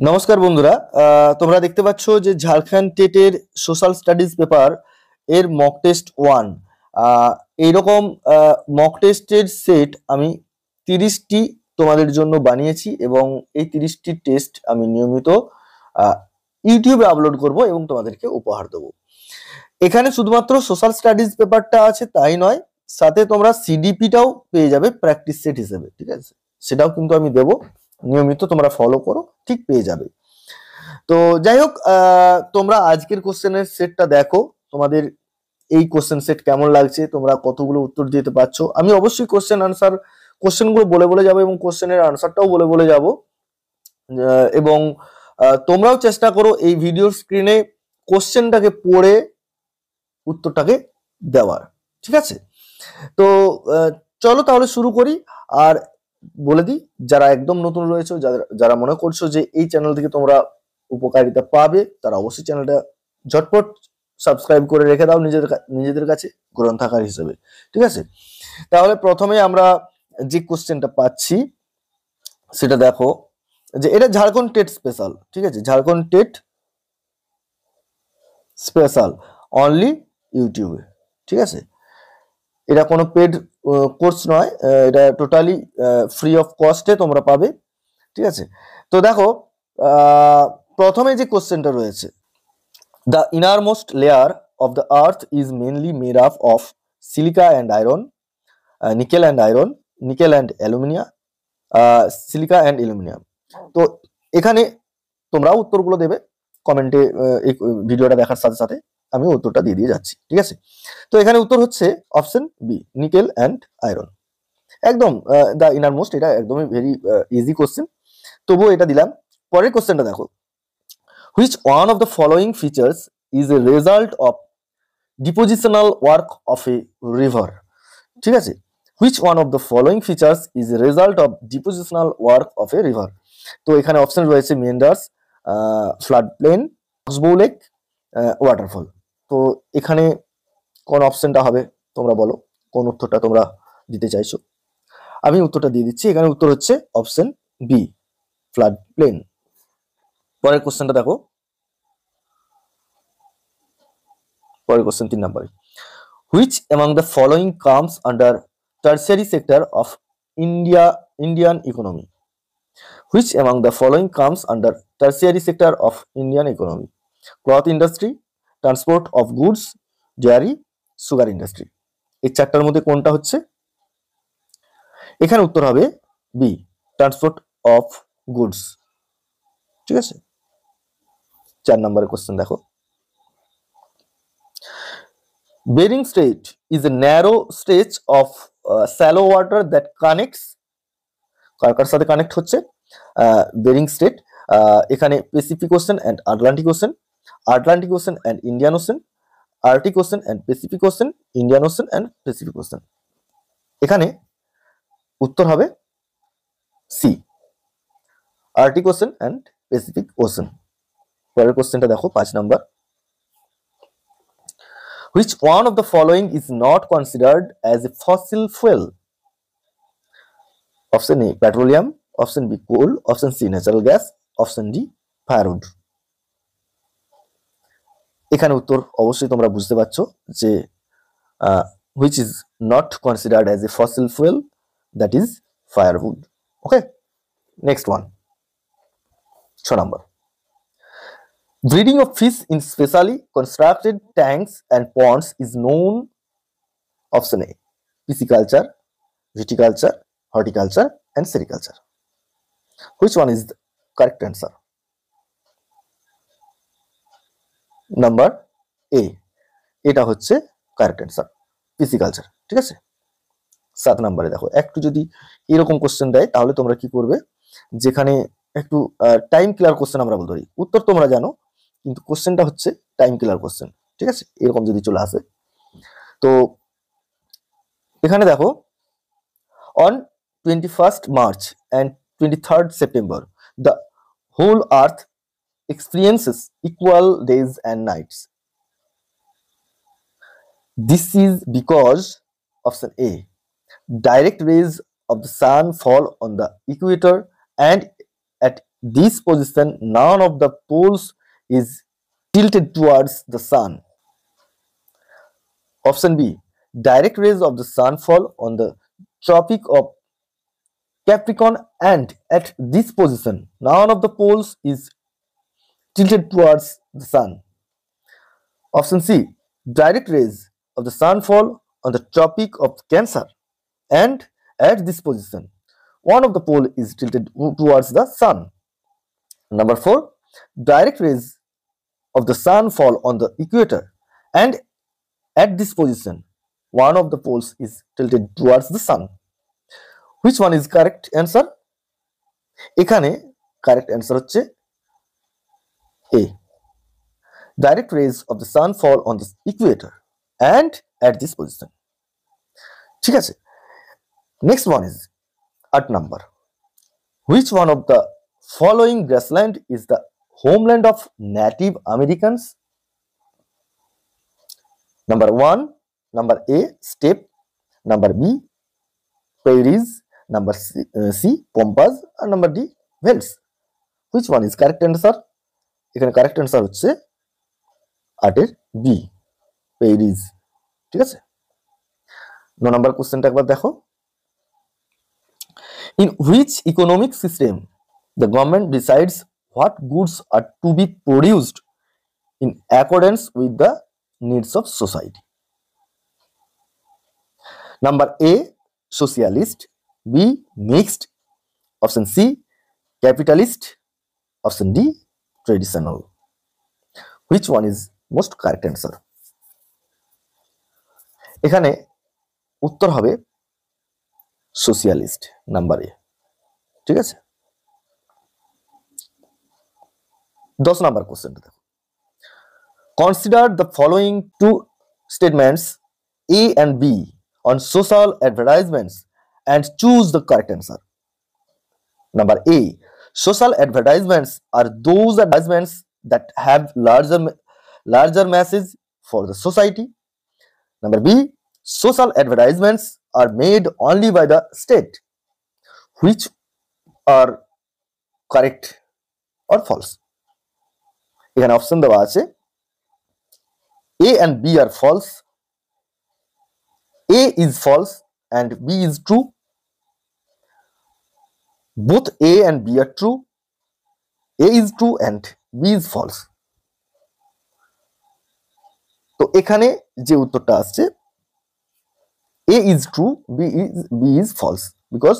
নমস্কার বন্ধুরা। তোমরা দেখতে পাচ্ছ যে ঝাড়খণ্ড টেটের সোশ্যাল স্টাডিজ পেপার এর মক টেস্ট 1 এইরকম মক টেস্টের সেট আমি 30টি তোমাদের জন্য বানিয়েছি এবং এই 30টি টেস্ট আমি নিয়মিত ইউটিউবে আপলোড করব এবং তোমাদেরকে উপহার দেবো। এখানে শুধুমাত্র সোশ্যাল স্টাডিজ পেপারটা আছে তাই নয়, সাথে তোমরা সিডিপিটাও পেয়ে যাবে প্র্যাকটিস সেট হিসেবে, ঠিক আছে? সেটাও কিন্তু আমি দেবো, নিয়মিত তোমরা ফলো করো, ঠিক পেয়ে যাবে। তো যাই হোক, তোমরা আজকের কোশ্চেনের সেটটা দেখো, তোমাদের এই কোশ্চেন সেট কেমন লাগছে, তোমরা কতগুলো উত্তর দিতে পারছো। আমি অবশ্যই কোশ্চেনগুলো বলে বলে যাবো এবং কোশ্চেনের আনসারটাও বলে বলে যাবো। এবং তোমরাও চেষ্টা করো এই ভিডিওর স্ক্রিনে কোশ্চেনটাকে পড়ে উত্তরটাকে দেওয়ার, ঠিক আছে? তো চলো তাহলে শুরু করি। আর বলে দিই, যারা একদম নতুন রয়েছে, যারা মনে করছো যে এই চ্যানেল থেকে তোমরা উপকারিতা পাবে, তারা অবশ্যই চ্যানেলটা ঝটপট সাবস্ক্রাইব করে রেখে দাও নিজেদের কাছে গ্রন্থাগার হিসেবে, ঠিক আছে? তাহলে প্রথমে আমরা যে কোশ্চেনটা পাচ্ছি সেটা দেখো, যে এটা ঝাড়খণ্ড টেট স্পেশাল, ঠিক আছে? ঝাড়খণ্ড টেট স্পেশাল অনলি ইউটিউবে, ঠিক আছে? এটা কোনো পেড কোর্স নয়, এটা টোটালি ফ্রি অফ কস্টে তোমরা পাবে, ঠিক আছে? তো দেখো, প্রথমে যে কোশ্চেনটা রয়েছে, the innermost layer of the earth is mainly made up of silica and iron, nickel and iron, nickel and aluminium, silica and aluminium. তো এখানে তোমরা উত্তরগুলো দেবে কমেন্টে, এই ভিডিওটা দেখার সাথে সাথে আমি উত্তরটা দিয়ে দিয়ে যাচ্ছি, ঠিক আছে? তো এখানে উত্তর হচ্ছে option B, nickel and iron. একদম দ্য ইনারমোস্ট, এটা একদমই ভেরি ইজি কোশ্চেন, তবুও এটা দিলাম। পরের কোশ্চেনটা দেখো, which one of the following features is a result of depositional work of A river, ঠিক আছে? Which one of the following features is a result of depositional work of A river. তো এখানে অপশন রয়েছে মেন্ডার্স, flood plane, অক্সবো lake, waterfall. তো এখানে কোন অপশনটা হবে তোমরা বলো, কোন উত্তরটা তোমরা দিতে চাইছো? আমি উত্তরটা দিয়ে দিচ্ছি, এখানে উত্তর হচ্ছে অপশন বি, ফ্লাড প্লেন। পরের কোশ্চেনটা দেখো, পরের কোশ্চেন 3 নম্বরে, which among the following comes under tertiary sector of Indian economy. Which among the following comes under tertiary sector of Indian economy? Cloth industry, transport of goods, dairy, sugar industry. এই চারটার মধ্যে কোনটা হচ্ছে? এখানে উত্তর হবে B, transport of goods, ঠিক আছে? 4 নম্বরের কোশ্চেন দেখো, Bering Strait is a narrow stretch of shallow water that connects, কার সাথে কানেক্ট হচ্ছে? বেরিং স্ট্রেট, এখানে Pacific Ocean and Atlantic Ocean, Atlantic Ocean and Indian Ocean, Arctic Ocean and Pacific Ocean, Indian Ocean and Pacific Ocean. এখানে উত্তর হবে C, Arctic Ocean and Pacific Ocean. পরের কোশ্চেনটা দেখো, 5 number, which one of the following is not considered as a fossil fuel? Option A petroleum, option B coal, option C natural gas, option D firewood. এখানে উত্তর অবশ্যই তোমরা বুঝতে পারছো যে which is not considered as a fossil fuel, that is firewood. Okay, next one, 6 number, breeding of fish in specially constructed tanks and ponds is known, option A, pisciculture, viticulture, horticulture and sericulture. Which one is the correct answer? Number A, এটা হচ্ছে correct answer, pisciculture, ঠিক আছে? 7 নম্বরে দেখো, একটু যদি এরকম question দেয় তাহলে তোমরা কি করবে, যেখানে একটু টাইম কিলার কোশ্চেন আমরা বলতে পারি, উত্তর তোমরা জানো কিন্তু কোশ্চেনটা হচ্ছে টাইম কিলার কোশ্চেন, ঠিক আছে? এরকম যদি চলে আসে, তো এখানে দেখো, on 21st March and 23rd September the whole earth experiences equal days and nights. This is because, option A, direct rays of the sun fall on the equator and at this position, none of the poles is tilted towards the sun. Option B, direct rays of the sun fall on the Tropic of Capricorn and at this position, none of the poles is tilted towards the sun. Option C, direct rays of the sun fall on the Tropic of Cancer and at this position, one of the pole is tilted towards the sun. Number 4, direct rays of the sun fall on the equator and at this position, one of the poles is tilted towards the sun. Which one is correct answer? এখানে correct answer হচ্ছে A. Direct rays of the sun fall on the equator and at this position. ঠিক আছে, next one is 8 number. Which one of the following grassland is the homeland of Native Americans? Number 1, number A, steppe, number B, prairies, number C, pampas, and number D, velds. Which one is correct answer? এখানে correct answer হচ্ছে 8 এর B, prairies. ঠিক আছে, 9 number কোশ্চেনটা একবার দেখো। In which economic system the government decides what goods are to be produced in accordance with the needs of society? Number A, socialist, B, mixed, option C, capitalist, option D, traditional. Which one is most correct answer? এখানে উত্তর হবে socialist, number A। ঠিক আছে, 10 number কোশ্চেনটা দেখো। Consider the following two statements A and B on social advertisements and choose the correct answer. Number A, social advertisements are those advertisements that have larger message for the society. Number B, social advertisements are made only by the state. Which are correct or false? এখানে option দেওয়া আছে A and B are false, A is false and B is true, both A and B are true, A is true and B is false. তো এখানে যে উত্তরটা আসছে A is true, B is false, because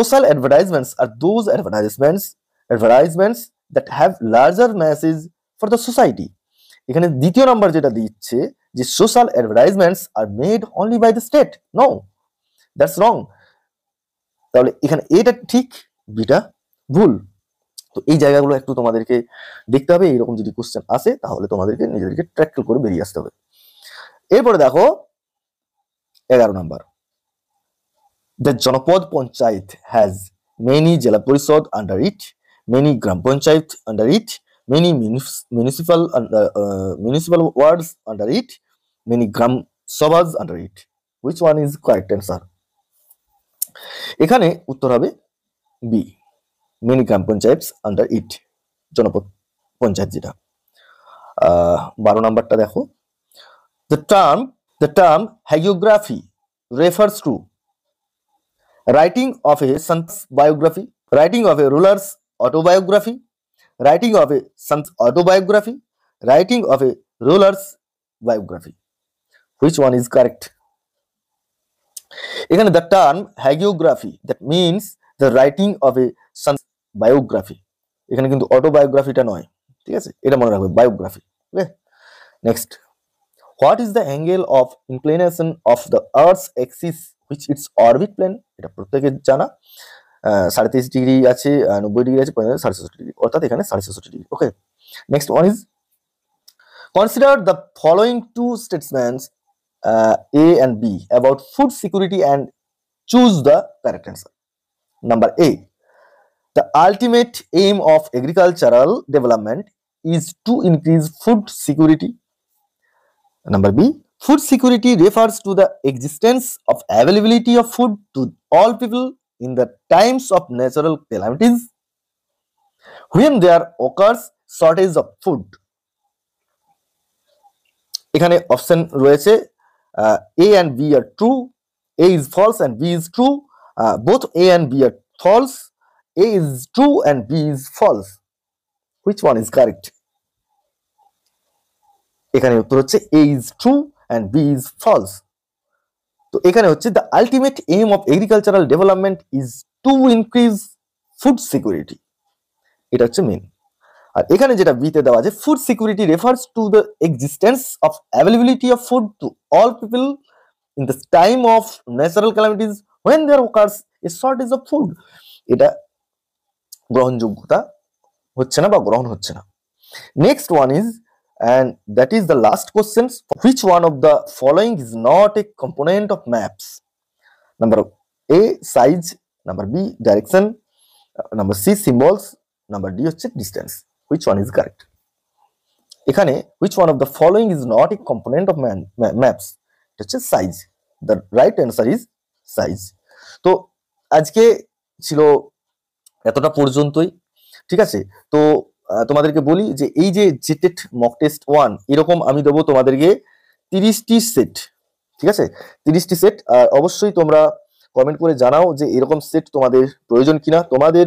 social advertisements are those advertisements that have larger message for the society. এখানে দ্বিতীয় number যেটা দিচ্ছে যে social advertisements are made only by the state. No, that's wrong. তাহলে এখানে এটা ঠিক, beta ভুল। তো এই জায়গাগুলো একটু তোমাদেরকে দেখতে হবে, এইরকম যদি কোশ্চেন আসে তাহলে তোমাদেরকে নিজেদেরকে ট্র্যাকল করে বেরিয়ে আসতে হবে। এরপরে দেখো 11 number. The Janapad Panchayat has many Jila Parishad under it, many Gram Panchayat under it, many municipal wards under it, many Gram Sabhas under it. Which one is correct answer? এখানে উত্তর হবে B, many Gram Panchayats under it, জনপদ পঞ্চায়েত যেটা। 12 নাম্বারটা দেখো। The term hagiography refers to writing of a son's biography, writing of a ruler's autobiography, writing of a son's autobiography, writing of a ruler's biography. Which one is correct? এখানে the term hagiography, that means the writing of a son's biography, এখানে কিন্তু অটোবায়োগ্রাফিটা নয়, ঠিক আছে, এটা মনে রাখবে, biography. Okay, next. What is the angle of inclination of the Earth's axis which its orbit plane? এটা প্রত্যেকের জানা, 33.5 ডিগ্রি আছে, 90 ডিগ্রি আছে, 67 ডিগ্রি, অর্থাৎ এখানে 67 degree. Okay, next one is consider the following two statements A and B about food security and choose the correct answer. Number A, the ultimate aim of agricultural development is to increase food security. Number B, food security refers to the existence of availability of food to all people in the times of natural calamities. when there occurs shortage of food. এখানে option রয়েছে A and B are true, A is false and B is true, both A and B are false, A is true and B is false. Which one is correct? এখানে উত্তর হচ্ছে A is true and B is false. তো এখানে হচ্ছে the ultimate aim of agricultural development is to increase food security. এটা হচ্ছে main. আর এখানে যেটা বিতে দেওয়া আছে food security refers to the existence of availability of food to all people in the time of natural calamities when there occurs a shortage of food. এটা গ্রহণযোগ্যতা হচ্ছে না বা গ্রহণ হচ্ছে না। Next one is and that is the last question, which one of the following is not a component of maps? Number A size, number B direction, number C symbols, number D হচ্ছে distance. Which one is correct? এখানে which one of the following is not a component of maps? এটা হচ্ছে size. The right answer is size. তো আজকে ছিল এতটা পর্যন্তই, ঠিক আছে। তো তোমাদেরকে বলি যে এই যে জেটেট মক টেস্ট 1 এরকম আমি দেবো তোমাদেরকে 30টি সেট, ঠিক আছে, 30টি সেট। আর অবশ্যই তোমরা কমেন্ট করে জানাও যে এরকম সেট তোমাদের প্রয়োজন কিনা। তোমাদের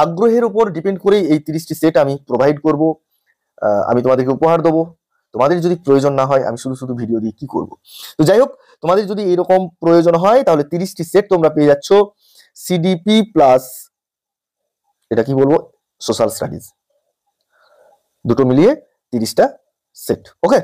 আগ্রহের উপর ডিপেন্ড করে এই 30টি সেট আমি প্রোভাইড করব, আমি তোমাদেরকে উপহার দেবো। তোমাদের যদি প্রয়োজন না হয় আমি শুধু শুধু ভিডিও দিয়ে কি করব। তো যাই হোক, তোমাদের যদি এরকম প্রয়োজন হয় তাহলে 30টি সেট তোমরা পেয়ে যাচ্ছ সিডিপি প্লাস এটা কি বলবো সোশ্যাল স্টাডিজ, দুটো মিলিয়ে 30টা সেট। ওকে,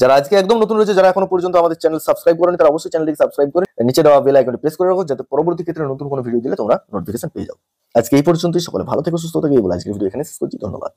যারা আজকে একদম নতুন রয়েছে, যারা এখনো পর্যন্ত আমাদের চ্যানেল সাবস্ক্রাইব করেনি তারা অবশ্যই চ্যানেলটিকে সাবস্ক্রাইব করে নিচে দেওয়া বেল আইকনটি প্রেস করে রাখো, যাতে পরবর্তী ক্ষেত্রে নতুন কোনো ভিডিও দিলে তোমরা নোটিফিকেশন পেয়ে যাও। আজকে এই পর্যন্তই, সকলে ভালো থেকো, সুস্থ থেকো, এই বলে আজকের ভিডিও এখানে শেষ করছি। ধন্যবাদ।